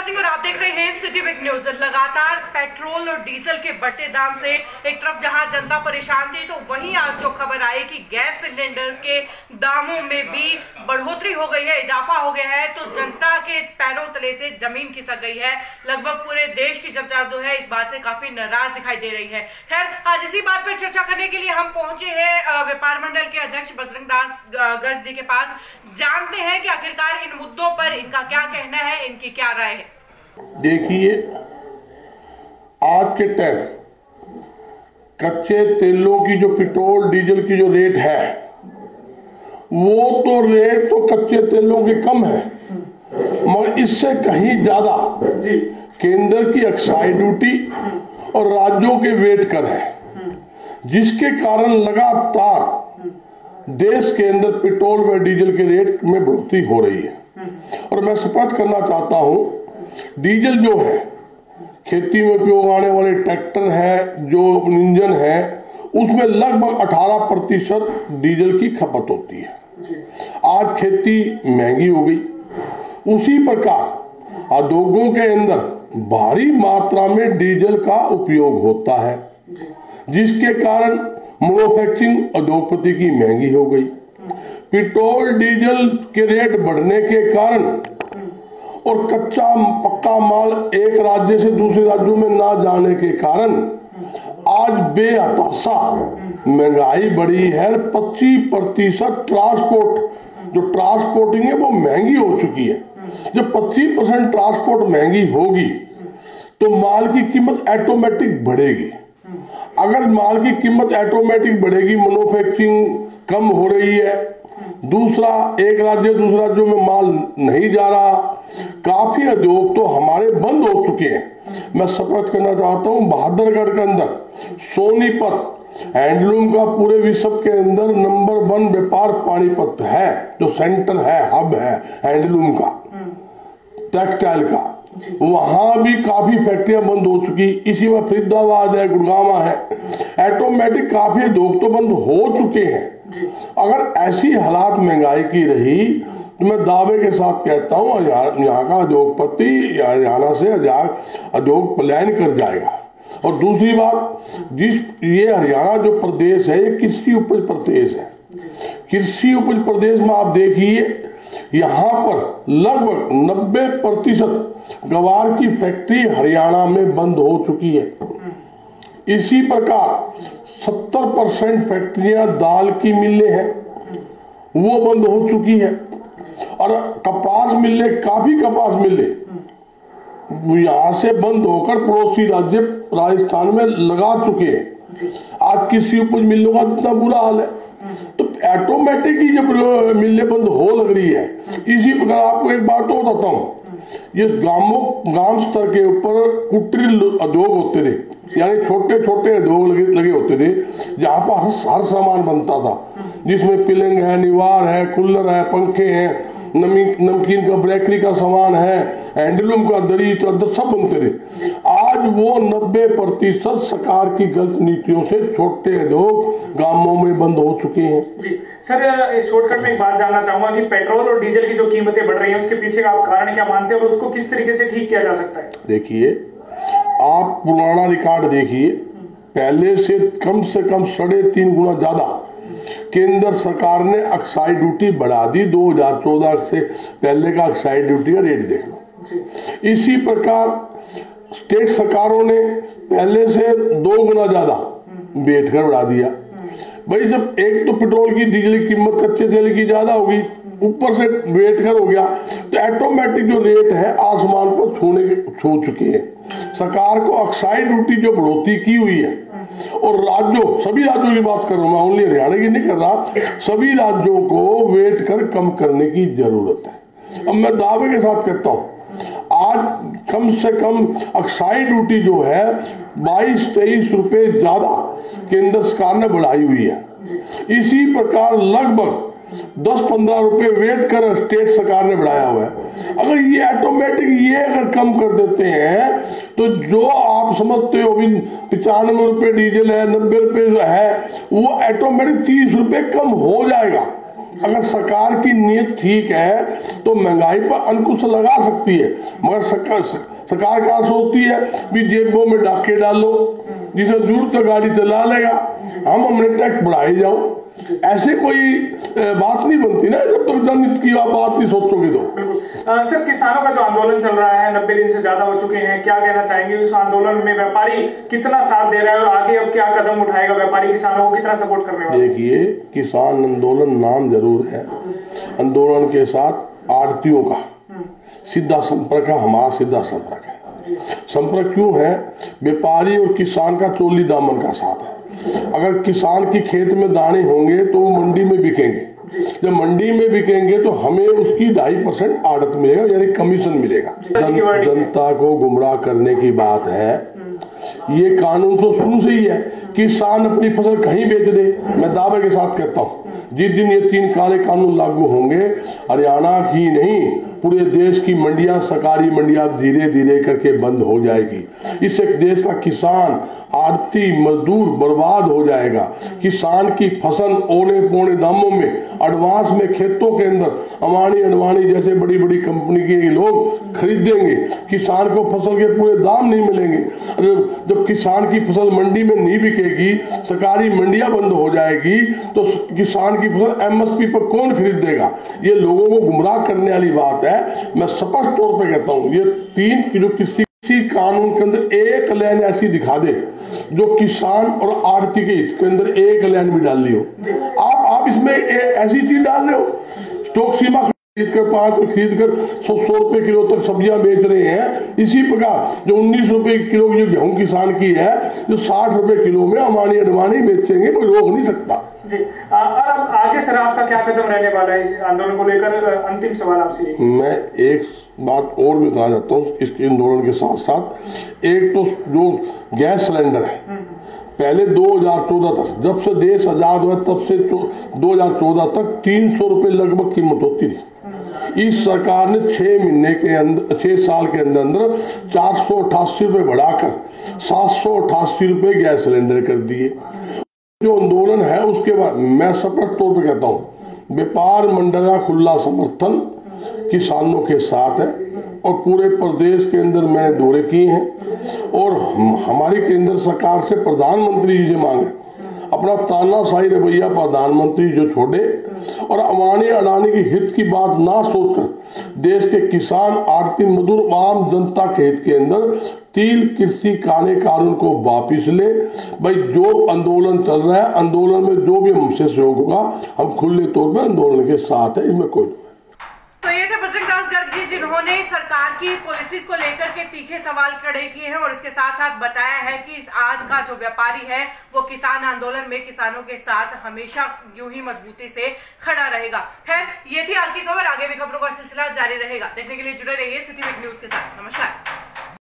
सिंह और आप देख रहे हैं सिटी बिग न्यूज। लगातार पेट्रोल और डीजल के बढ़ते दाम से एक तरफ जहां जनता परेशान थी, तो वहीं आज जो खबर आई कि गैस सिलेंडर्स के दामों में भी बढ़ोतरी हो गई है, इजाफा हो गया है, तो जनता के पैरों तले से जमीन खिसक गई है। लगभग पूरे देश की जनता जो है इस बात से काफी नाराज दिखाई दे रही है। खैर, आज इसी बात पर चर्चा करने के लिए हम पहुंचे हैं व्यापार मंडल के अध्यक्ष बजरंग दास गर्ग जी के पास। जानते हैं कि आखिरकार इन मुद्दों पर इनका क्या कहना है, इनकी क्या राय है। देखिए, आज के टाइम कच्चे तेलों की जो पेट्रोल डीजल की जो रेट है, वो तो रेट तो कच्चे तेलों के कम है, मगर इससे कहीं ज्यादा केंद्र की एक्साइज ड्यूटी और राज्यों के वेट कर है, जिसके कारण लगातार देश के अंदर पेट्रोल व डीजल के रेट में बढ़ोतरी हो रही है। और मैं स्पष्ट करना चाहता हूं, डीजल जो है, खेती में उपयोग आने वाले ट्रैक्टर है, जो इंजन है, उसमें लगभग 18% डीजल की खपत होती है। आज खेती महंगी हो गई। उसी प्रकार उद्योगों के अंदर भारी मात्रा में डीजल का उपयोग होता है, जिसके कारण मैन्युफैक्चरिंग उद्योगपति की महंगी हो गई। पेट्रोल डीजल के रेट बढ़ने के कारण और कच्चा पक्का माल एक राज्य से दूसरे राज्यों में ना जाने के कारण आज बेहताशा महंगाई बढ़ी है। 25% जो ट्रांसपोर्टिंग है वो महंगी हो चुकी है। जब 25% ट्रांसपोर्ट महंगी होगी तो माल की कीमत ऑटोमेटिक बढ़ेगी। अगर माल की कीमत ऑटोमेटिक बढ़ेगी, मैन्युफैक्चरिंग कम हो रही है, दूसरा एक राज्य दूसरे राज्यों में माल नहीं जा रहा, काफी उद्योग तो हमारे बंद हो चुके हैं। मैं स्पष्ट करना चाहता हूं, बहादुरगढ़ के अंदर सोनीपत हैंडलूम का पूरे विश्व के अंदर नंबर 1 व्यापार पानीपत है, जो सेंटर है, हब है हैंडलूम का, टेक्सटाइल का। वहां भी काफी फैक्ट्रियां बंद हो चुकी। इसी में फरीदाबाद है, गुड़गांव है, ऑटोमेटिक काफी उद्योग तो बंद हो चुके हैं। अगर ऐसी हालात महंगाई की रही तो मैं दावे के साथ कहता हूं, यहाँ का उद्योगपति हरियाणा से उद्योग पलायन कर जाएगा। और दूसरी बात, ये हरियाणा जो प्रदेश है, ये कृषि उपज प्रदेश है। कृषि उपज प्रदेश में आप देखिए, यहाँ पर लगभग 90% गवार की फैक्ट्री हरियाणा में बंद हो चुकी है। इसी प्रकार 70% फैक्ट्रियां दाल की मिलें हैं, वो बंद हो चुकी है। और कपास मिलें, काफी कपास मिलें यहां से बंद होकर पड़ोसी राज्य राजस्थान में लगा चुके हैं। आज कृषि उपज मिलों का कितना बुरा हाल है। तो ऑटोमेटिक ही जब मिलें बंद हो लग रही है। इसी प्रकार आपको एक बात और बताता हूँ, ये गांव स्तर के ऊपर कुटीर उद्योग होते थे, यानी छोटे छोटे उद्योग लगे होते थे, जहां पर हर सामान बनता था, जिसमें पिलंग है, निवार है, कूलर है, पंखे हैं, नमकीन का बेकरी का सामान है, हैंडलूम का दरी चादर सब बनते थे। आज वो 90% सरकार की गलत नीतियों से छोटे उद्योग गांवों में बंद हो चुके हैं। जी सर, शॉर्टकट में एक बात जानना चाहूंगा कि पेट्रोल और डीजल की जो कीमतें बढ़ रही हैं, उसके पीछे का आप कारण क्या मानते हैं और उसको किस तरीके से ठीक किया जा सकता है? देखिए, आप पुराना रिकॉर्ड देखिए, पहले से कम 3.5 गुना ज्यादा केंद्र सरकार ने एक्साइज ड्यूटी बढ़ा दी। 2014 से पहले का एक्साइज ड्यूटी का रेट देख लो। इसी प्रकार स्टेट सरकारों ने पहले से 2 गुना ज्यादा बैठ कर बढ़ा दिया। भाई, जब एक तो पेट्रोल की डीजल की कीमत कच्चे तेल की ज्यादा होगी, ऊपर से बैठ कर हो गया, तो ऑटोमेटिक जो रेट है आसमान पर छू चुके हैं। सरकार को एक्साइज ड्यूटी जो बढ़ोतरी की हुई है, और सभी राज्यों की बात कर रहा हूं मैं, ओनली हरियाणा की नहीं कर रहा, सभी राज्यों को वेट कर कम करने की जरूरत है। अब मैं दावे के साथ कहता हूं, आज कम से कम एक्साइज ड्यूटी जो है 22-23 रुपए ज्यादा केंद्र सरकार ने बढ़ाई हुई है। इसी प्रकार लगभग 10-15 रुपए वेट कर स्टेट सरकार ने बढ़ाया हुआ है। अगर ये ऑटोमेटिक अगर कम कर देते हैं, तो जो आप समझते हो 95 रुपए डीजल है, 90 रुपए है, वो ऑटोमेटिक 30 रुपए कम हो जाएगा। अगर सरकार की नीयत ठीक है तो महंगाई पर अंकुश लगा सकती है, मगर सरकार क्या सोचती है भी जेबों में डाके डालो, जिसे जरूरत तो गाड़ी चला लेगा, हम हमने टैक्स बढ़ाई जाओ। ऐसे कोई बात नहीं बनती ना, जब तक जनहित की बात नहीं सोचोगे तो। सर, किसानों का जो आंदोलन चल रहा है 90 दिन से ज्यादा हो चुके हैं, क्या कहना चाहेंगे उस आंदोलन में? व्यापारी कितना साथ दे रहा है और आगे अब क्या कदम उठाएगा? व्यापारी किसानों को कितना सपोर्ट करने वाला? देखिए, किसान आंदोलन नाम जरूर है, आंदोलन के साथ आड़तियों का सीधा संपर्क है, हमारा सीधा संपर्क है। संपर्क क्यों है? व्यापारी और किसान का चोली दामन का साथ है। अगर किसान की खेत में दाने होंगे तो वो मंडी में बिकेंगे, जब मंडी में बिकेंगे तो हमें उसकी 2.5% आड़त मिलेगा, यानी कमीशन मिलेगा। जनता को गुमराह करने की बात है। ये कानून तो शुरू से ही है, किसान अपनी फसल कहीं बेच दे। मैं दावे के साथ कहता हूँ, जिस दिन ये 3 काले कानून लागू होंगे, हरियाणा ही नहीं पूरे देश की मंडियां, सरकारी मंडियां धीरे धीरे करके बंद हो जाएगी। इससे देश का किसान, आड़ती, मजदूर बर्बाद हो जाएगा। किसान की फसल औने पौने दामों में एडवांस में खेतों के अंदर अमानी अडवाणी जैसे बड़ी बड़ी कंपनी के लोग खरीदेंगे, किसान को फसल के पूरे दाम नहीं मिलेंगे। जब किसान की फसल मंडी में नहीं बिकेगी, सरकारी मंडियां बंद हो जाएगी, तो किसान की फसल एमएसपी पर कौन खरीदेगा? ये लोगों को गुमराह करने वाली बात है। मैं स्पष्ट तौर पे कहता हूं, ये 3 की जो किसी कानून के अंदर एक लाइन ऐसी दिखा दे जो किसान और आड़ती के हित के अंदर एक लाइन भी डाल ली हो। आप इसमें ऐसी चीज डाल रहे हो, स्टॉक सीमा खरीद कर 5 खरीद कर 100 रुपए किलो तक सब्जियां बेच रहे हैं। इसी प्रकार जो 19 रुपए किलो जो गेहूं किसान की है, जो 60 रुपए किलो में अमानी अडवाणी बेचेंगे, कोई रोक नहीं सकता। जी, और अब आगे सर आपका क्या कदम रहने वाला है इस आंदोलन को लेकर? अंतिम सवाल आपसे। मैं एक बात और भी बताना चाहता हूँ इसके आंदोलन के साथ साथ। एक तो जो गैस सिलेंडर है, पहले 2014 तक, जब से देश आजाद हुआ तब से 2014 तक 300 रुपए लगभग कीमत होती थी। इस सरकार ने 6 साल के अंदर अंदर 488 रुपए बढ़ाकर 788 रुपए गैस सिलेंडर कर दिए। जो आंदोलन है उसके बाद मैं स्पष्ट तौर पे कहता हूँ, व्यापार मंडल का खुला समर्थन किसानों के साथ है और पूरे प्रदेश के अंदर मैंने दौरे किए हैं और हमारी केंद्र सरकार से प्रधानमंत्री जी से मांग है अपना तानाशाही रवैया प्रधानमंत्री जो छोड़े और अमानी अडानी की हित की बात ना सोचकर देश के किसान, आड़ती, मजदूर, आम जनता के हित के अंदर 3 कृषि कानून को वापिस ले। भाई, जो आंदोलन चल रहा है, आंदोलन में जो भी हमसे सहयोग होगा, हम खुले तौर पर आंदोलन के साथ है, इसमें कोई। तो ये थे बजरंग दास गर्ग जी, जिन्होंने सरकार की पॉलिसीज को लेकर के तीखे सवाल खड़े किए हैं और इसके साथ साथ बताया है कि आज का जो व्यापारी है वो किसान आंदोलन में किसानों के साथ हमेशा यूं ही मजबूती से खड़ा रहेगा। खैर, ये थी आज की खबर। आगे भी खबरों का सिलसिला जारी रहेगा। देखने के लिए जुड़े रहिए सिटी न्यूज के साथ। नमस्कार।